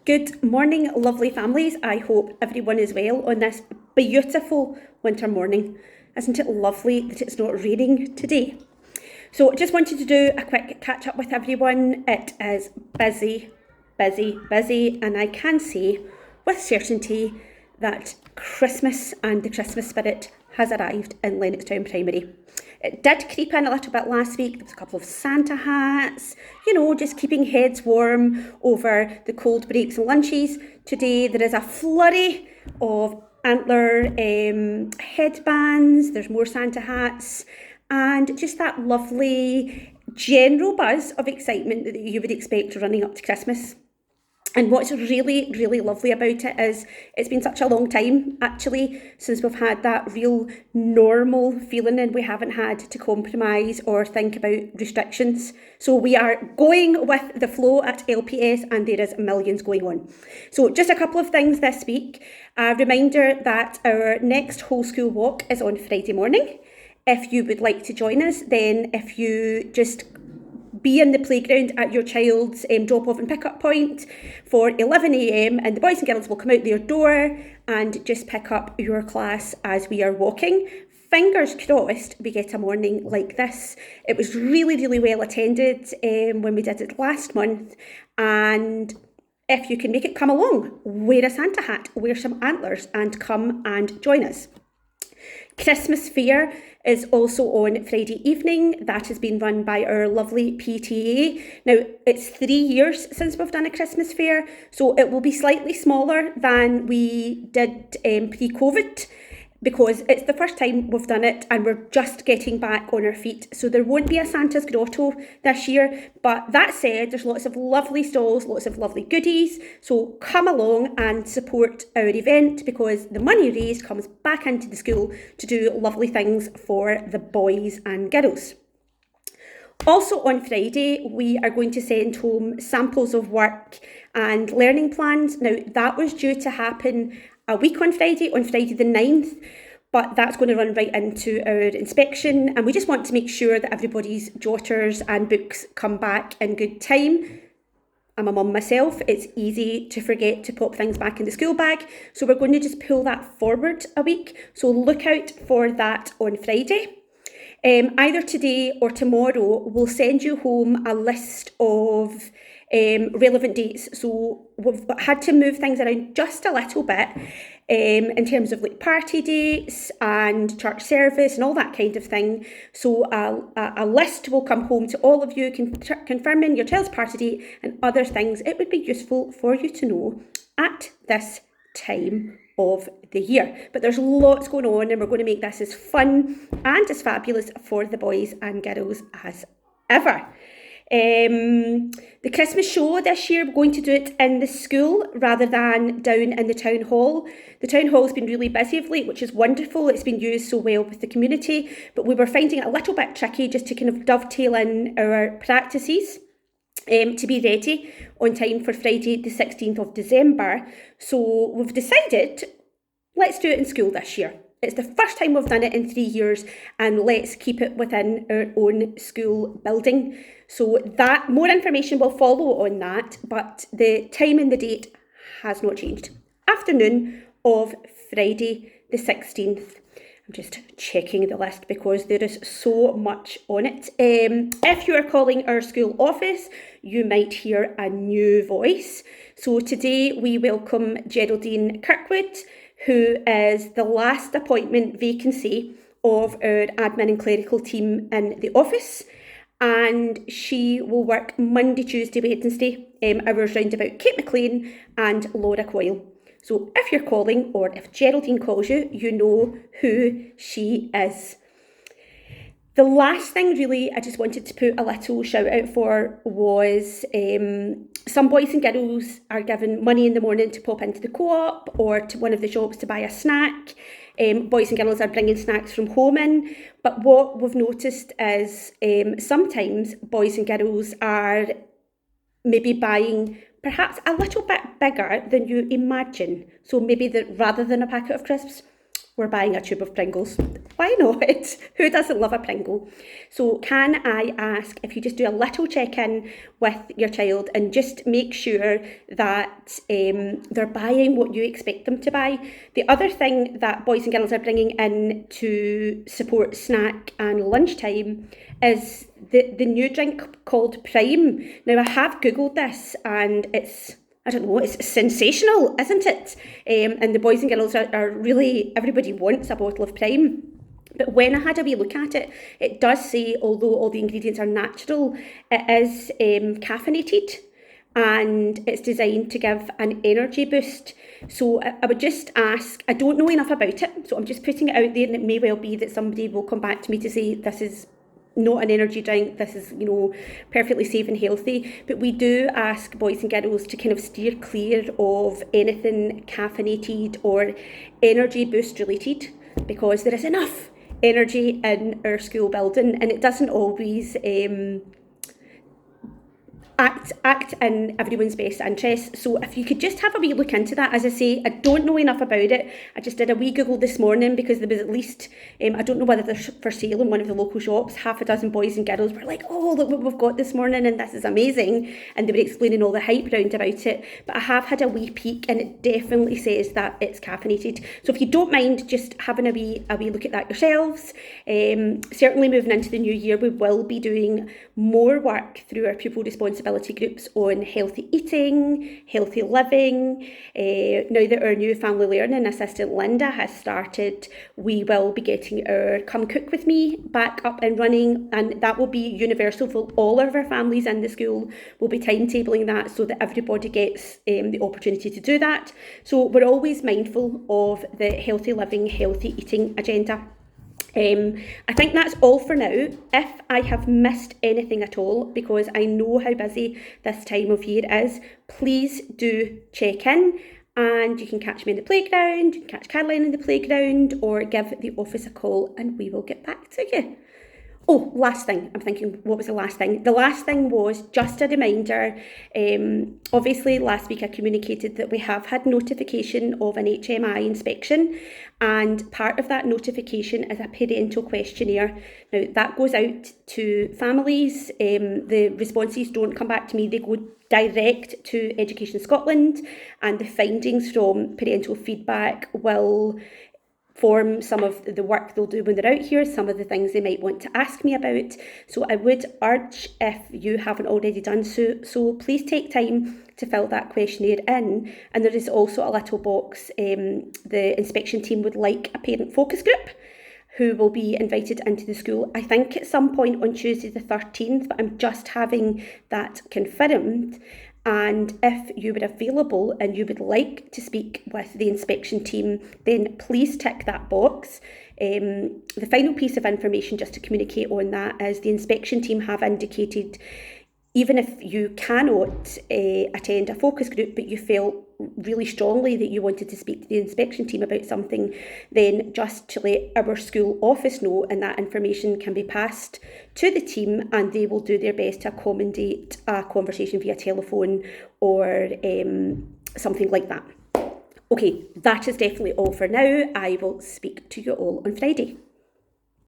Good morning, lovely families. I hope everyone is well on this beautiful winter morning. Isn't it lovely that it's not raining today? So I just wanted to do a quick catch up with everyone. It is busy, and I can say with certainty that Christmas and the Christmas spirit has arrived in Lennoxtown Primary. It did creep in a little bit last week. There was a couple of Santa hats, just keeping heads warm over the cold breaks and lunches. Today there is a flurry of antler headbands, there's more Santa hats, and just that lovely general buzz of excitement that you would expect running up to Christmas. And what's really, really lovely about it is it's been such a long time, actually, since we've had that real normal feeling and we haven't had to compromise or think about restrictions. So we are going with the flow at LPS and there is millions going on. So just a couple of things this week. A reminder that our next whole school walk is on Friday morning. If you would like to join us, then if you just be in the playground at your child's drop-off and pick-up point for 11 a.m. and the boys and girls will come out their door and just pick up your class as we are walking. Fingers crossed we get a morning like this. It was really, really well attended when we did it last month, and if you can make it, come along, wear a Santa hat, wear some antlers and come and join us. Christmas Fair is also on Friday evening. That has been run by our lovely PTA. Now, it's 3 years since we've done a Christmas Fair, so it will be slightly smaller than we did pre-COVID, because it's the first time we've done it and we're just getting back on our feet. So there won't be a Santa's Grotto this year, but that said, there's lots of lovely stalls, lots of lovely goodies. So come along and support our event, because the money raised comes back into the school to do lovely things for the boys and girls. Also on Friday, we are going to send home samples of work and learning plans. Now, that was due to happen a week on Friday the 9th, but that's going to run right into our inspection, and we just want to make sure that everybody's jotters and books come back in good time. I'm a mum myself, it's easy to forget to pop things back in the school bag, so we're going to just pull that forward a week, so look out for that on Friday. Either today or tomorrow, we'll send you home a list of relevant dates. So we've had to move things around just a little bit in terms of like party dates and church service and all that kind of thing. So a list will come home to all of you confirming your child's party date and other things it would be useful for you to know at this time of the year. But there's lots going on, and we're going to make this as fun and as fabulous for the boys and girls as ever. The Christmas show this year, we're going to do it in the school rather than down in the town hall. The town hall has been really busy of late, which is wonderful. It's been used so well with the community, but we were finding it a little bit tricky just to kind of dovetail in our practices to be ready on time for Friday the 16th of December. So we've decided, let's do it in school this year. It's the first time we've done it in 3 years, and let's keep it within our own school building. So that more information will follow on that, but the time and the date has not changed. Afternoon of Friday the 16th. I'm just checking the list because there is so much on it. If you are calling our school office, you might hear a new voice. So today we welcome Geraldine Kirkwood, who is the last appointment vacancy of our admin and clerical team in the office. And she will work Monday, Tuesday, Wednesday, hours round about Kate McLean and Laura Coyle. So if you're calling, or if Geraldine calls you, you know who she is. The last thing really I just wanted to put a little shout out for was some boys and girls are given money in the morning to pop into the co-op or to one of the shops to buy a snack. Boys and girls are bringing snacks from home in, but what we've noticed is sometimes boys and girls are maybe buying perhaps a little bit bigger than you imagine. So maybe rather than a packet of crisps, we're buying a tube of Pringles. Why not? Who doesn't love a Pringle? So can I ask if you just do a little check-in with your child and just make sure that they're buying what you expect them to buy. The other thing that boys and girls are bringing in to support snack and lunchtime is the new drink called Prime. Now, I have Googled this and it's sensational, isn't it? And the boys and girls are really, everybody wants a bottle of Prime. But when I had a wee look at it, it does say, although all the ingredients are natural, it is caffeinated and it's designed to give an energy boost. So I would just ask, I don't know enough about it, so I'm just putting it out there, and it may well be that somebody will come back to me to say this is not an energy drink, this is, perfectly safe and healthy. But we do ask boys and girls to kind of steer clear of anything caffeinated or energy boost related, because there is enough energy in our school building and it doesn't always act in everyone's best interest. So if you could just have a wee look into that. As I say, I don't know enough about it. I just did a wee Google this morning because there was at least, I don't know whether they're for sale in one of the local shops, half a dozen boys and girls were like, oh, look what we've got this morning and this is amazing. And they were explaining all the hype round about it. But I have had a wee peek and it definitely says that it's caffeinated. So if you don't mind just having a wee look at that yourselves. Certainly moving into the new year, we will be doing more work through our pupil responsibility groups on healthy eating, healthy living. Now that our new family learning assistant Linda has started, we will be getting our Come Cook With Me back up and running, and that will be universal for all of our families in the school. We'll be timetabling that so that everybody gets the opportunity to do that. So we're always mindful of the healthy living, healthy eating agenda. I think that's all for now. If I have missed anything at all, because I know how busy this time of year is, please do check in and you can catch me in the playground, you can catch Caroline in the playground, or give the office a call and we will get back to you. Oh, last thing. I'm thinking, what was the last thing? The last thing was just a reminder. Obviously, last week I communicated that we have had notification of an HMI inspection, and part of that notification is a parental questionnaire. Now, that goes out to families. The responses don't come back to me. They go direct to Education Scotland, and the findings from parental feedback will form some of the work they'll do when they're out here, some of the things they might want to ask me about. So I would urge, if you haven't already done so please take time to fill that questionnaire in. And there is also a little box, the inspection team would like a parent focus group who will be invited into the school, I think at some point on Tuesday the 13th, but I'm just having that confirmed. And if you were available and you would like to speak with the inspection team, then please tick that box. The final piece of information just to communicate on that is the inspection team have indicated, even if you cannot attend a focus group, but you felt really strongly that you wanted to speak to the inspection team about something, then just to let our school office know, and that information can be passed to the team and they will do their best to accommodate a conversation via telephone or something like that. Okay, that is definitely all for now. I will speak to you all on Friday.